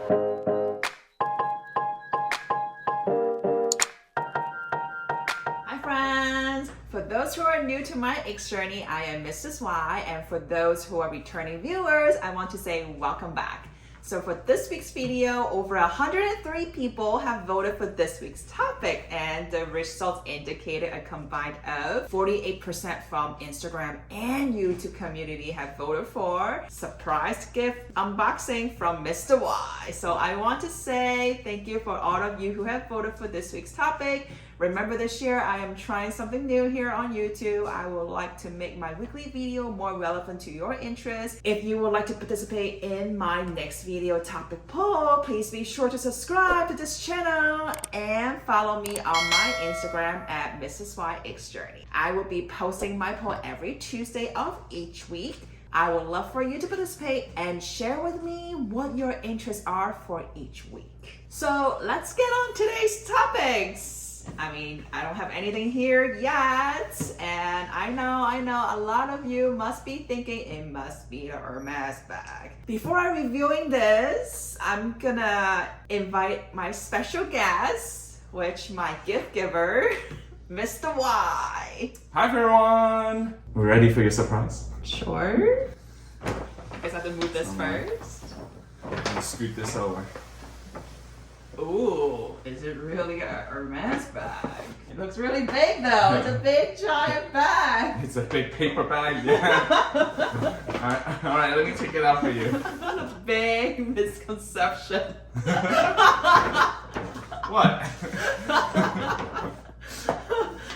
Hi friends! For those who are new to my X journey, I am Mrs.Y, and for those who are returning viewers, I want to say welcome back. So for this week's video, over 103 people have voted for this week's topic, and the results indicated a combined of 48% from Instagram and YouTube community have voted for surprise gift unboxing from Mr. Y. So I want to say thank you for all of you who have voted for this week's topic. Remember, this year I am trying something new here on YouTube. I would like to make my weekly video more relevant to your interests. If you would like to participate in my next video topic poll, please be sure to subscribe to this channel and follow me on my Instagram at Mrs.Y X Journey. I will be posting my poll every Tuesday of each week. I would love for you to participate and share with me what your interests are for each week. So let's get on today's topics. I mean, I don't have anything here yet, and I know a lot of you must be thinking it must be the Hermès bag. Before I reviewing this, I'm gonna invite my special guest, which my gift giver, Mr. Y. Hi everyone! We're ready for your surprise? Sure. I guess I have to move this first. I'll scoot this over. Ooh, is it really a Hermès bag? It looks really big though. It's a big giant bag. It's a big paper bag, yeah. Alright, let me take it out for you. A big misconception. What?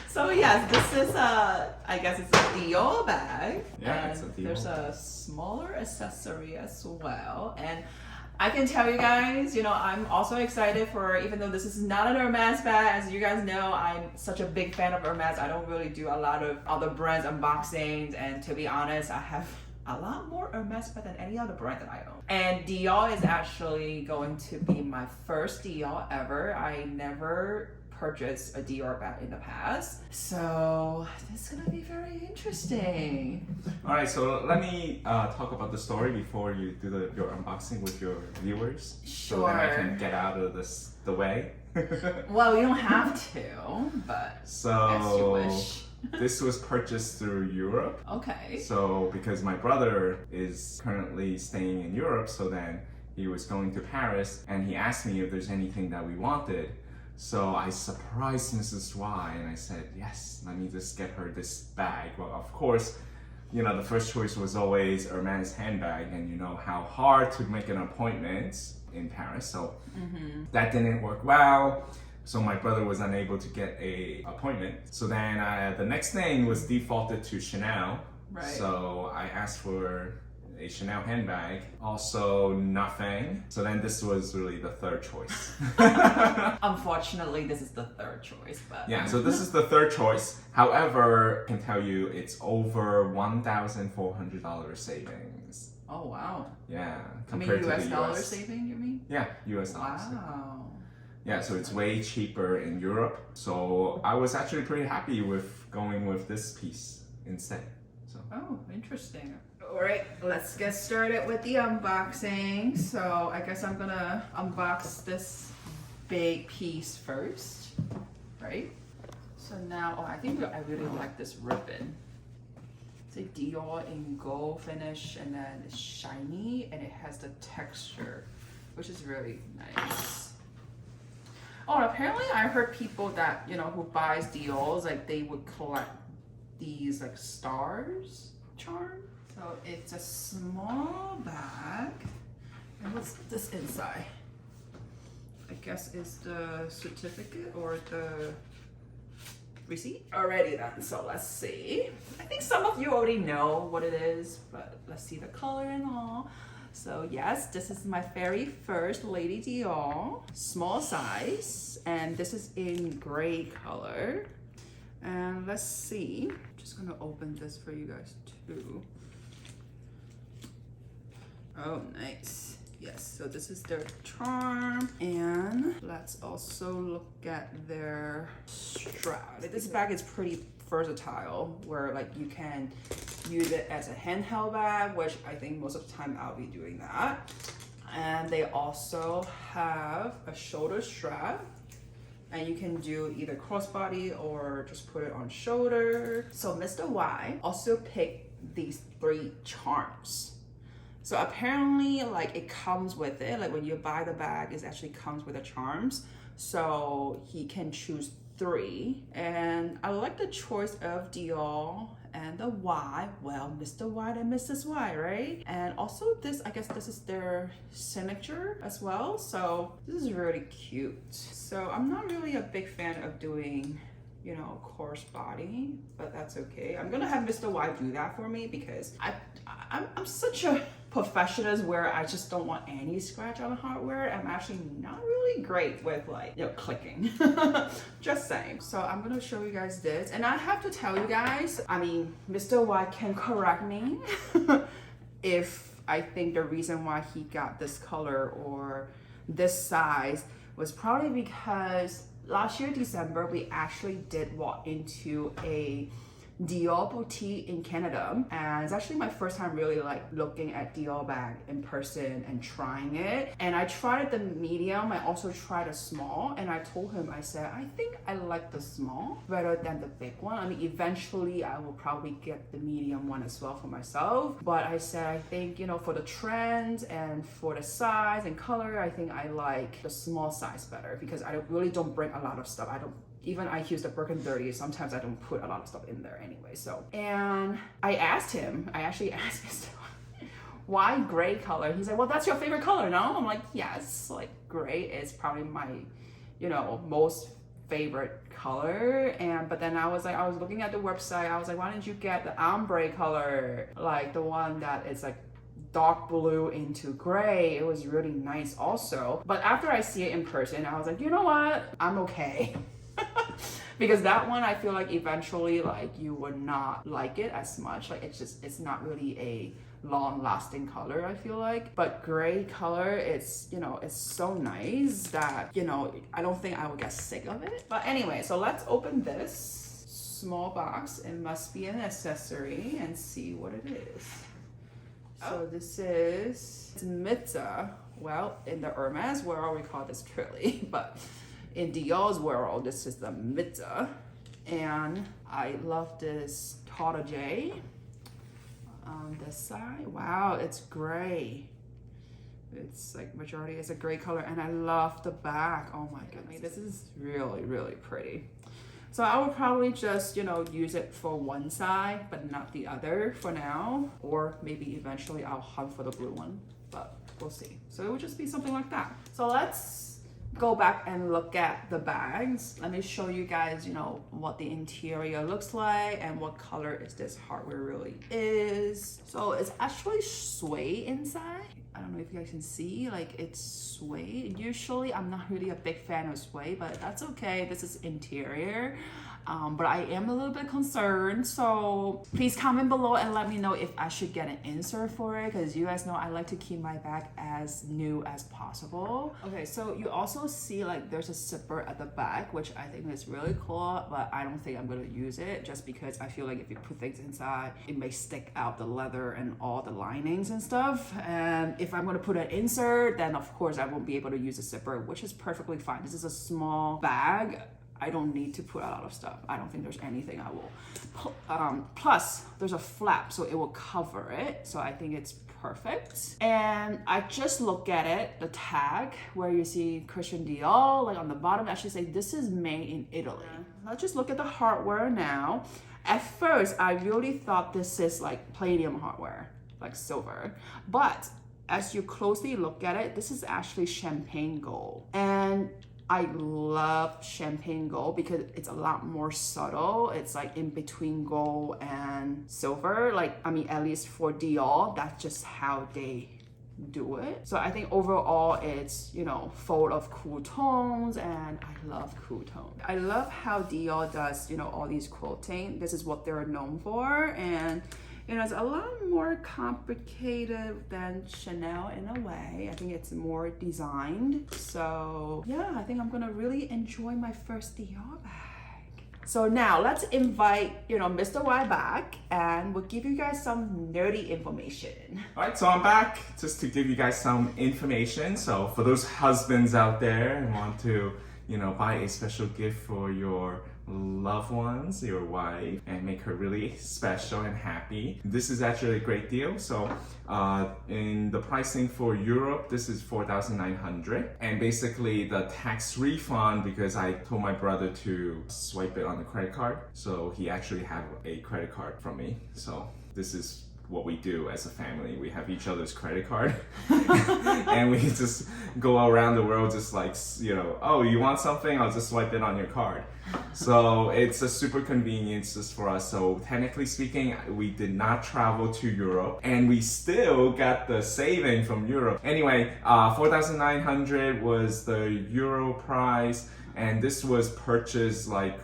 So yes, this is I guess it's a Dior bag. Yeah, and it's a Dior. There's a smaller accessory as well. And I can tell you guys, you know, I'm also excited for, even though this is not an Hermès bag, as you guys know, I'm such a big fan of Hermès. I don't really do a lot of other brands unboxings, and to be honest, I have a lot more Hermès bag than any other brand that I own. And Dior is actually going to be my first Dior ever. I never purchased a Dior bag in the past, so this is gonna be very interesting. Alright, so let me talk about the story before you do your unboxing with your viewers. Sure. So that I can get out of the way. Well, you don't have to, but as you wish. This was purchased through Europe. Okay. So because my brother is currently staying in Europe, so then he was going to Paris and he asked me if there's anything that we wanted. So I surprised Mrs. Y and I said, yes, let me just get her this bag. Well, of course, you know, the first choice was always Hermès handbag, and you know how hard to make an appointment in Paris. So that didn't work well. So my brother was unable to get an appointment. So then the next thing was defaulted to Chanel. Right. So I asked for a Chanel handbag, also nothing. So then this was really the third choice. Unfortunately, this is the third choice, but yeah, so this is the third choice. However, I can tell you it's over $1,400 savings. oh wow. Yeah, I mean, compared US to the dollar US. saving, you mean? Yeah, US dollars. Wow. Yeah, so it's way cheaper in Europe. So I was actually pretty happy with going with this piece instead. So. Oh, interesting. All right, let's get started with the unboxing. So I guess I'm gonna unbox this big piece first, right? So now, oh, I think I really like this ribbon. It's a Dior in gold finish, and then it's shiny, and it has the texture, which is really nice. Oh, and apparently I heard people that, you know, who buys Dior's, like they would collect these like stars charm. So it's a small bag. And what's this inside? I guess is the certificate or the receipt. Alrighty then, so let's see. I think some of you already know what it is, but let's see the color and all. So yes, this is my very first Lady Dior, small size, and this is in gray color. And let's see, I'm just gonna open this for you guys too. Oh, nice. Yes, so this is their charm. And let's also look at their strap. This bag is pretty versatile, where like you can use it as a handheld bag, which I think most of the time I'll be doing that. And they also have a shoulder strap. And you can do either crossbody or just put it on shoulder. So Mr. Y also picked these 3 charms. So apparently like it comes with it, like when you buy the bag, it actually comes with the charms. So he can choose 3. And I like the choice of Dior and the Y. Well, Mr. Y and Mrs. Y, right? And also this, I guess this is their signature as well. So this is really cute. So I'm not really a big fan of doing, you know, coarse body, but that's okay. I'm gonna have Mr. Y do that for me because I'm such a perfectionist where I just don't want any scratch on the hardware. I'm actually not really great with like, you know, clicking. Just saying. So I'm gonna show you guys this. And I have to tell you guys, I mean, Mr. Y can correct me if I think the reason why he got this color or this size was probably because last year, December, we actually did walk into a Dior boutique in Canada, and it's actually my first time really like looking at Dior bag in person and trying it. And I tried the medium, I also tried a small, and I told him, I said, I think I like the small better than the big one. I mean, eventually I will probably get the medium one as well for myself, but I said, I think, you know, for the trend and for the size and color, I think I like the small size better because I really don't bring a lot of stuff. Even I use the Birkin 30, sometimes I don't put a lot of stuff in there anyway. So, and I asked him, I actually asked him, why gray color? He said, well, that's your favorite color, no? I'm like, yes, like gray is probably my, you know, most favorite color. And, but then I was looking at the website, I was like, why didn't you get the ombre color? Like the one that is like dark blue into gray. It was really nice also. But after I see it in person, I was like, you know what? I'm okay. Because that one I feel like eventually like you would not like it as much. Like it's not really a long lasting color, I feel like. But gray color, it's, you know, it's so nice that, you know, I don't think I would get sick of it. But anyway, so let's open this small box. It must be an accessory and see what it is. So this is Mita. Well, in the Hermès world we call this curly, but in Dior's world, this is the Mita. And I love this Tata J on this side. Wow, it's gray. It's like majority is a gray color, and I love the back. Oh my goodness, this is really, really pretty. So I would probably just, you know, use it for one side, but not the other for now. Or maybe eventually I'll hunt for the blue one, but we'll see. So it would just be something like that. So let's go back and look at the bags. Let me show you guys, you know, what the interior looks like and what color is this hardware really is. So it's actually suede inside. I don't know if you guys can see, like it's suede. Usually I'm not really a big fan of suede, but that's okay. This is interior. But I am a little bit concerned, so please comment below and let me know if I should get an insert for it, because you guys know I like to keep my bag as new as possible. Okay, so you also see like there's a zipper at the back, which I think is really cool, but I don't think I'm gonna use it just because I feel like if you put things inside, it may stick out the leather and all the linings and stuff. And if I'm gonna put an insert, then of course I won't be able to use a zipper, which is perfectly fine. This is a small bag. I don't need to put a lot of stuff. I don't think there's anything I will. Plus, there's a flap, so it will cover it. So I think it's perfect. And I just look at it, the tag, where you see Christian Dior, like on the bottom, actually say this is made in Italy. Let's just look at the hardware now. At first, I really thought this is like palladium hardware, like silver. But as you closely look at it, this is actually champagne gold. And I love champagne gold because it's a lot more subtle. It's like in between gold and silver. Like, I mean, at least for Dior, that's just how they do it. So I think overall it's, you know, full of cool tones, and I love cool tones. I love how Dior does, you know, all these quilting. This is what they're known for, and you know, it's a lot more complicated than Chanel in a way. I think it's more designed. So yeah, I think I'm gonna really enjoy my first Dior bag. So now let's invite, Mr. Y back and we'll give you guys some nerdy information. All right, so I'm back just to give you guys some information. So for those husbands out there who want to, buy a special gift for your loved ones, your wife, and make her really special and happy, this is actually a great deal. So in the pricing for Europe, this is $4,900, and basically the tax refund, because I told my brother to swipe it on the credit card, so he actually have a credit card from me. So this is what we do as a family. We have each other's credit card and we just go around the world just like, oh, you want something? I'll just swipe it on your card. So it's a super convenience just for us. So technically speaking, we did not travel to Europe and we still got the saving from Europe. Anyway, 4,900 was the Euro price, and this was purchased like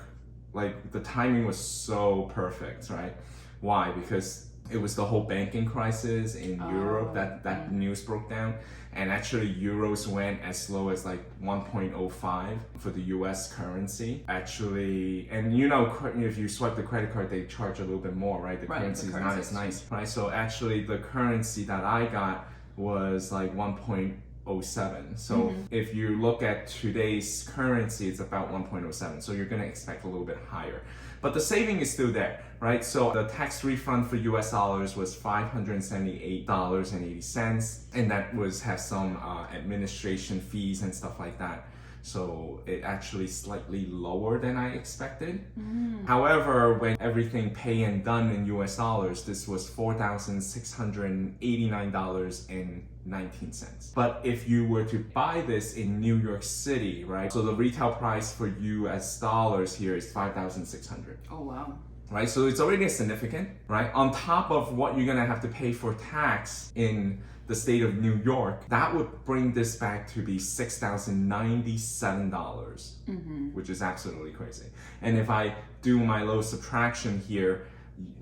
the timing was so perfect, right? Why? Because it was the whole banking crisis in Europe that news broke down, and actually euros went as low as like 1.05 for the US currency. Actually, and if you swipe the credit card, they charge a little bit more, right? The currency is not as nice, right? So actually the currency that I got was like 1.07. So if you look at today's currency, it's about 1.07. So you're gonna expect a little bit higher. But the saving is still there, right? So the tax refund for US dollars was $578.80, and that has some administration fees and stuff like that. So it actually slightly lower than I expected. However, when everything paid and done in US dollars, this was $4,689.19. But if you were to buy this in New York City, right? So the retail price for US dollars here is $5,600. Oh, wow. Right, so it's already significant, right? On top of what you're gonna have to pay for tax in the state of New York, that would bring this back to be $6,097, which is absolutely crazy. And if I do my little subtraction here,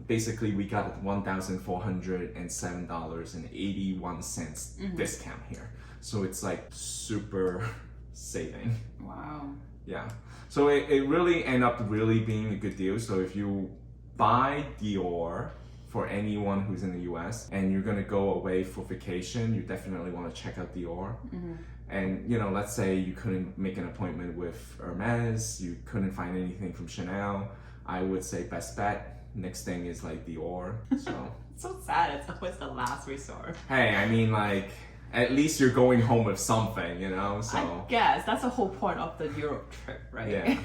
basically we got $1,407.81 discount here. So it's like super saving. Wow. Yeah. So it really ended up really being a good deal. So if you buy Dior for anyone who's in the US and you're gonna go away for vacation, you definitely want to check out Dior. And let's say you couldn't make an appointment with Hermès, you couldn't find anything from Chanel, I would say best bet. Next thing is like Dior. So It's so sad. It's always the last resort. hey, I mean, like, at least you're going home with something, so I guess that's the whole point of the Europe trip, right? yeah.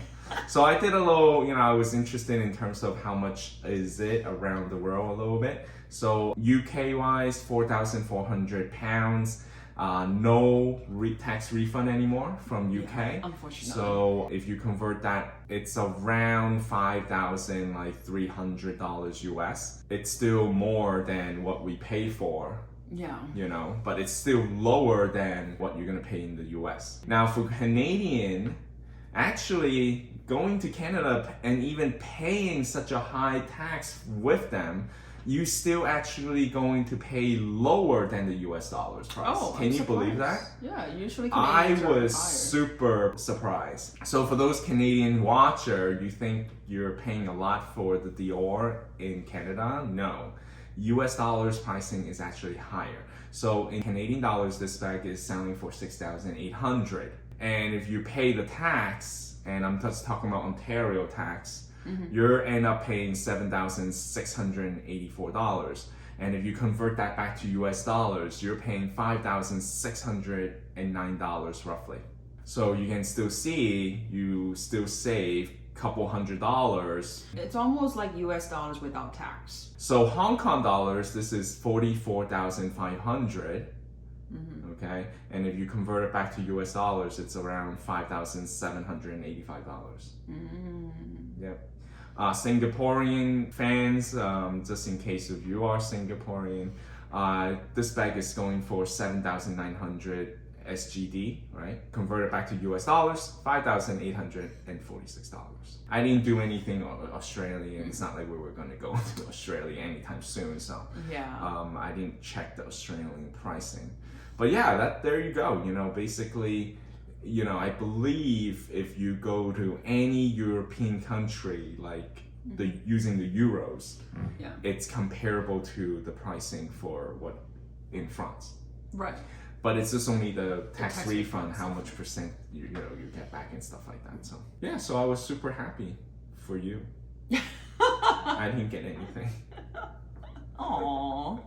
So I did a little, I was interested in terms of how much is it around the world a little bit. So UK wise, £4,400. No tax refund anymore from UK. Yeah, unfortunately. So if you convert that, it's around $5,300 US. It's still more than what we pay for. Yeah. But it's still lower than what you're gonna pay in the US. Now for Canadian, actually going to Canada and even paying such a high tax with them, you still actually going to pay lower than the US dollars price. Oh, Can you believe that? Yeah, usually I Canadians are was higher. super surprised. So for those Canadian watcher, you think you're paying a lot for the Dior in Canada? No. US dollars pricing is actually higher. So in Canadian dollars, this bag is selling for $6,800. And if you pay the tax, and I'm just talking about Ontario tax, you end up paying $7,684. And if you convert that back to US dollars, you're paying $5,609 roughly. So you can still see you still save couple $100. It's almost like US dollars without tax. So Hong Kong dollars, this is 44,500. Okay, and if you convert it back to US dollars, it's around $5,785. Yep. Singaporean fans, just in case if you are Singaporean, this bag is going for 7,900 SGD, right? Convert it back to US dollars, $5,846. I didn't do anything Australian. It's not like we were going to go to Australia anytime soon, so yeah. I didn't check the Australian pricing. But yeah, there you go. Basically, you know, I believe if you go to any European country, like using the euros, it's comparable to the pricing for what in France. Right. But it's just only the tax refund, how much percent you get back and stuff like that. So yeah, so I was super happy for you. I didn't get anything. Aww,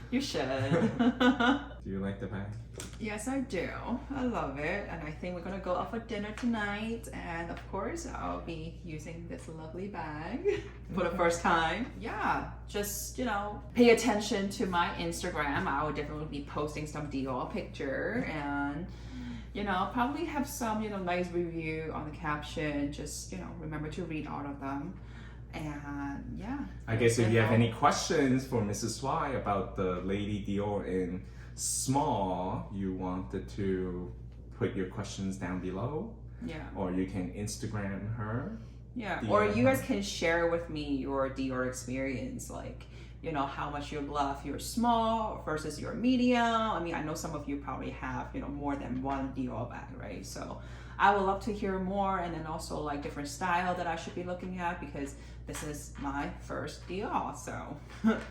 you should. Do you like the bag? Yes, I do. I love it. And I think we're gonna go out for dinner tonight. And of course, I'll be using this lovely bag for the first time. Yeah, just, you know, pay attention to my Instagram. I will definitely be posting some Dior picture and, you know, probably have some, you know, nice review on the caption. Just, you know, remember to read all of them. And yeah. I guess if you have any questions for Mrs.Y about the Lady Dior in small, you wanted to put your questions down below. Yeah. Or you can Instagram her. Yeah. Or you guys can share with me your Dior experience, like, you know, how much you love your small versus your medium. I mean, I know some of you probably have, you know, more than one Dior bag, right? So I would love to hear more, and then also like different style that I should be looking at, because this is my first Dior, so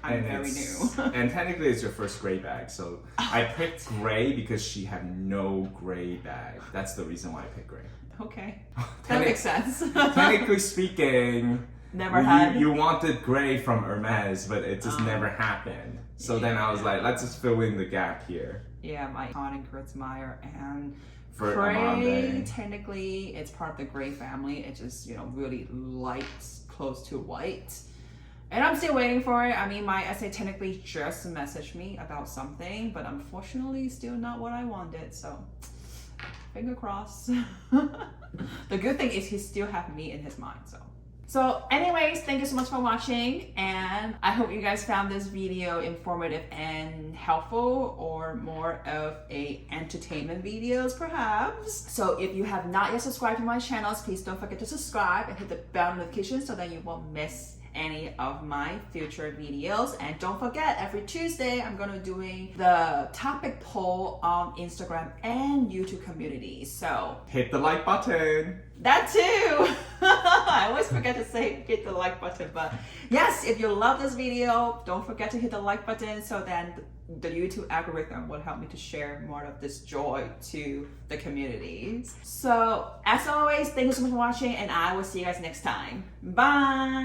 I'm very new. And technically it's your first gray bag, so I picked gray because she had no gray bag. That's the reason why I picked gray. Okay, that makes sense. Technically speaking, you wanted gray from Hermès, but it just never happened. So then I was like, let's just fill in the gap here. Yeah, my iconic and Kurtzmeyer and for gray, technically it's part of the gray family. It's just, you know, really light, close to white. And I'm still waiting for it. I mean, my essay technically just messaged me about something, but unfortunately still not what I wanted. So finger crossed. The good thing is he still have me in his mind, So anyways, thank you so much for watching, and I hope you guys found this video informative and helpful, or more of a entertainment videos perhaps. So if you have not yet subscribed to my channels, please don't forget to subscribe and hit the bell notification so that you won't miss any of my future videos. And don't forget, every Tuesday I'm gonna be doing the topic poll on Instagram and YouTube community. So hit the like button. That too. I always forget to say hit the like button, but yes, if you love this video, don't forget to hit the like button, so then the YouTube algorithm will help me to share more of this joy to the communities. So as always, thank you so much for watching, and I will see you guys next time. Bye.